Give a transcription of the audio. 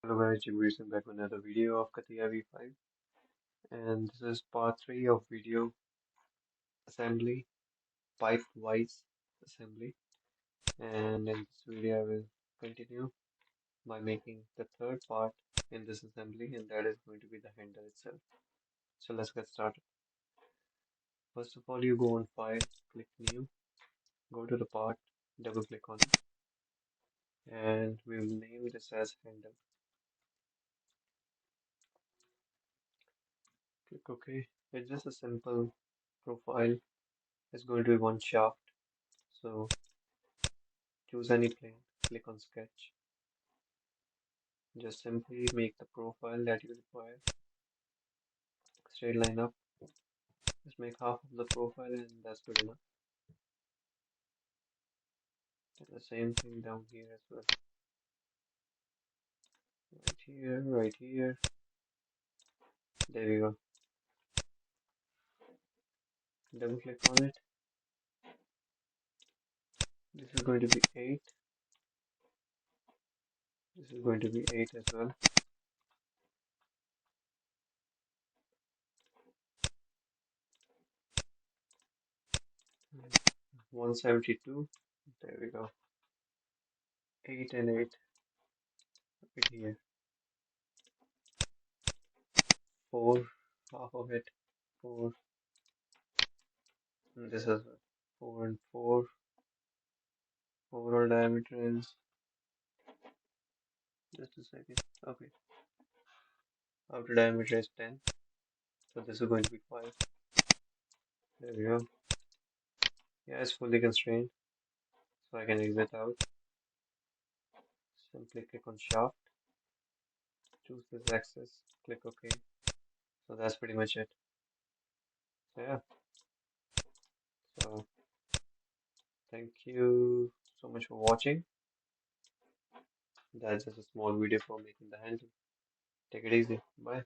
Hello guys, Jim back with another video of Catia V5, and this is part 3 of video assembly, pipe-wise assembly. And in this video I will continue by making the third part in this assembly, and that is going to be the handle itself. So let's get started. First of all, you go on File, click New, go to the part, double click on it, and we will name this as handle. Click OK. It's just a simple profile. It's going to be one shaft. So choose any plane, click on sketch. Just simply make the profile that you require. Straight line up. Just make half of the profile and that's good enough. And the same thing down here as well. Right here, right here. There we go. Double click on it. This is going to be 8. This is going to be 8 as well. 172. There we go. 8 and 8 right here. 4, half of it. 4. And this is 4 and 4. Overall diameter is just a second. Okay. Outer diameter is 10. So this is going to be 5. There we go. Yeah, it's fully constrained. So I can exit out. Simply click on shaft. Choose this axis. Click OK. So that's pretty much it. So yeah. So thank you so much for watching. That's just a small video for making the handle. Take it easy. Bye.